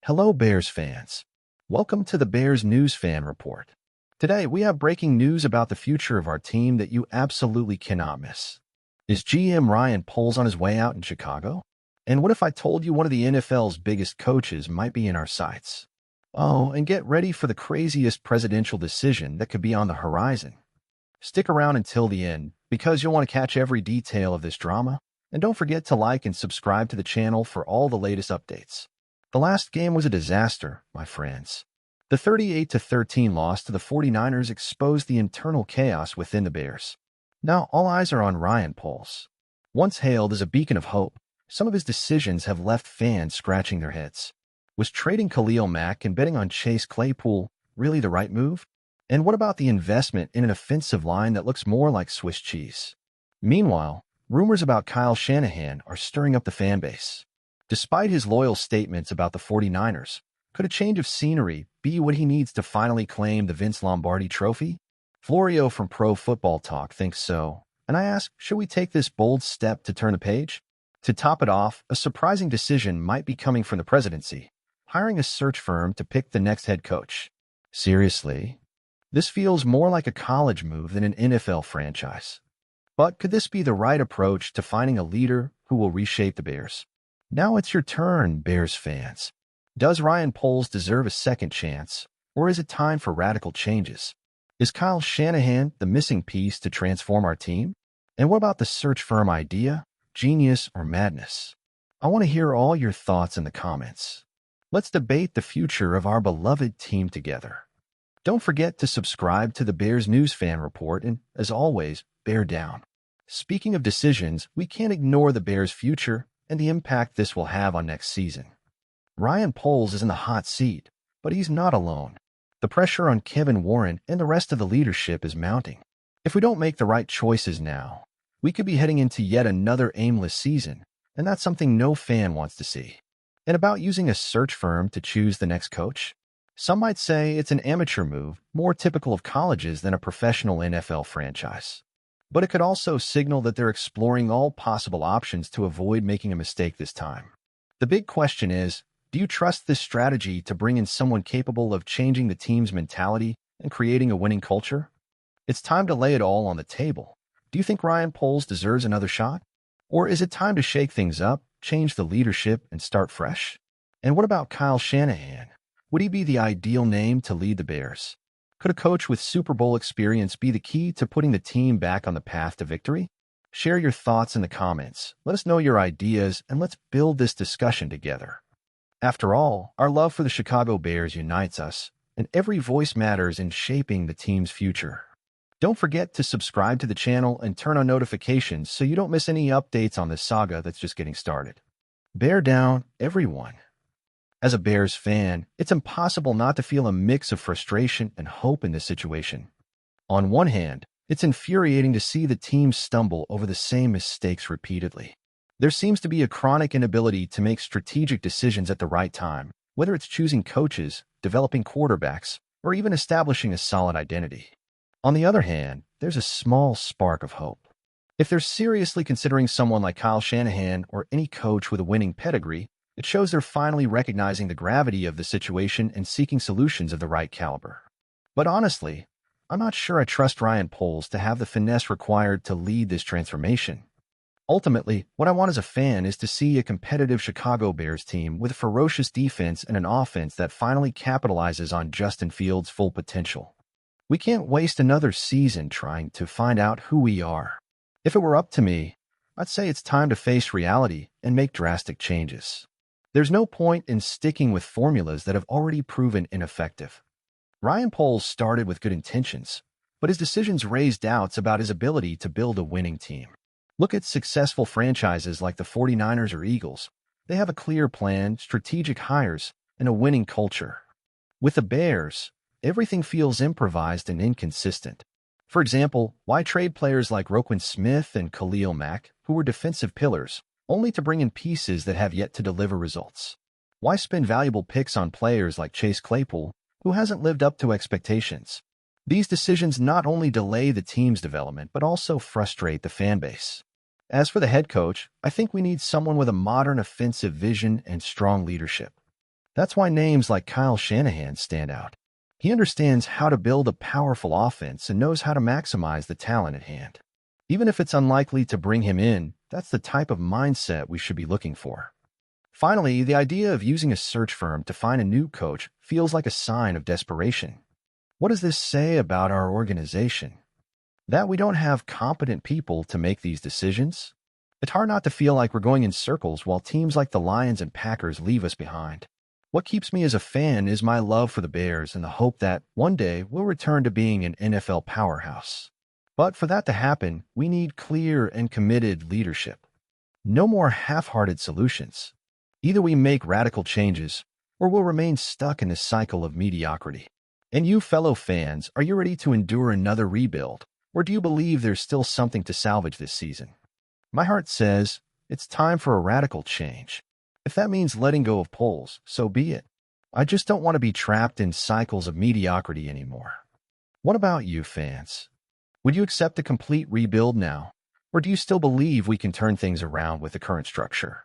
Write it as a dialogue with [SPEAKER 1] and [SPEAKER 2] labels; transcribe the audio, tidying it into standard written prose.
[SPEAKER 1] Hello, Bears fans. Welcome to the Bears News Fan Report. Today, we have breaking news about the future of our team that you absolutely cannot miss. Is GM Ryan Poles on his way out in Chicago? And what if I told you one of the NFL's biggest coaches might be in our sights? Oh, and get ready for the craziest presidential decision that could be on the horizon. Stick around until the end, because you'll want to catch every detail of this drama. And don't forget to like and subscribe to the channel for all the latest updates. The last game was a disaster, my friends. The 38-13 loss to the 49ers exposed the internal chaos within the Bears. Now all eyes are on Ryan Poles. Once hailed as a beacon of hope, some of his decisions have left fans scratching their heads. Was trading Khalil Mack and betting on Chase Claypool really the right move? And what about the investment in an offensive line that looks more like Swiss cheese? Meanwhile, rumors about Kyle Shanahan are stirring up the fan base. Despite his loyal statements about the 49ers, could a change of scenery be what he needs to finally claim the Vince Lombardi trophy? Florio from Pro Football Talk thinks so, and I ask, should we take this bold step to turn the page? To top it off, a surprising decision might be coming from the presidency, hiring a search firm to pick the next head coach. Seriously? This feels more like a college move than an NFL franchise. But could this be the right approach to finding a leader who will reshape the Bears? Now it's your turn, Bears fans. Does Ryan Poles deserve a second chance, or is it time for radical changes? Is Kyle Shanahan the missing piece to transform our team? And what about the search firm idea, genius, or madness? I want to hear all your thoughts in the comments. Let's debate the future of our beloved team together. Don't forget to subscribe to the Bears News Fan Report and, as always, bear down. Speaking of decisions, we can't ignore the Bears' future and the impact this will have on next season. Ryan Poles is in the hot seat, but he's not alone. The pressure on Kevin Warren and the rest of the leadership is mounting. If we don't make the right choices now, we could be heading into yet another aimless season, and that's something no fan wants to see. And about using a search firm to choose the next coach? Some might say it's an amateur move, more typical of colleges than a professional NFL franchise. But it could also signal that they're exploring all possible options to avoid making a mistake this time. The big question is, do you trust this strategy to bring in someone capable of changing the team's mentality and creating a winning culture? It's time to lay it all on the table. Do you think Ryan Poles deserves another shot? Or is it time to shake things up, change the leadership, and start fresh? And what about Kyle Shanahan? Would he be the ideal name to lead the Bears? Could a coach with Super Bowl experience be the key to putting the team back on the path to victory? Share your thoughts in the comments. Let us know your ideas, and let's build this discussion together. After all, our love for the Chicago Bears unites us, and every voice matters in shaping the team's future. Don't forget to subscribe to the channel and turn on notifications so you don't miss any updates on this saga that's just getting started. Bear down, everyone. As a Bears fan, it's impossible not to feel a mix of frustration and hope in this situation. On one hand, it's infuriating to see the team stumble over the same mistakes repeatedly. There seems to be a chronic inability to make strategic decisions at the right time, whether it's choosing coaches, developing quarterbacks, or even establishing a solid identity. On the other hand, there's a small spark of hope. If they're seriously considering someone like Kyle Shanahan or any coach with a winning pedigree, it shows they're finally recognizing the gravity of the situation and seeking solutions of the right caliber. But honestly, I'm not sure I trust Ryan Poles to have the finesse required to lead this transformation. Ultimately, what I want as a fan is to see a competitive Chicago Bears team with a ferocious defense and an offense that finally capitalizes on Justin Fields' full potential. We can't waste another season trying to find out who we are. If it were up to me, I'd say it's time to face reality and make drastic changes. There's no point in sticking with formulas that have already proven ineffective. Ryan Poles started with good intentions, but his decisions raised doubts about his ability to build a winning team. Look at successful franchises like the 49ers or Eagles. They have a clear plan, strategic hires, and a winning culture. With the Bears, everything feels improvised and inconsistent. For example, why trade players like Roquan Smith and Khalil Mack, who were defensive pillars, only to bring in pieces that have yet to deliver results? Why spend valuable picks on players like Chase Claypool, who hasn't lived up to expectations? These decisions not only delay the team's development, but also frustrate the fan base. As for the head coach, I think we need someone with a modern offensive vision and strong leadership. That's why names like Kyle Shanahan stand out. He understands how to build a powerful offense and knows how to maximize the talent at hand. Even if it's unlikely to bring him in, that's the type of mindset we should be looking for. Finally, the idea of using a search firm to find a new coach feels like a sign of desperation. What does this say about our organization? That we don't have competent people to make these decisions? It's hard not to feel like we're going in circles while teams like the Lions and Packers leave us behind. What keeps me as a fan is my love for the Bears and the hope that one day we'll return to being an NFL powerhouse. But for that to happen, we need clear and committed leadership. No more half-hearted solutions. Either we make radical changes, or we'll remain stuck in this cycle of mediocrity. And you, fellow fans, are you ready to endure another rebuild, or do you believe there's still something to salvage this season? My heart says it's time for a radical change. If that means letting go of polls, so be it. I just don't want to be trapped in cycles of mediocrity anymore. What about you, fans? Would you accept a complete rebuild now, or do you still believe we can turn things around with the current structure?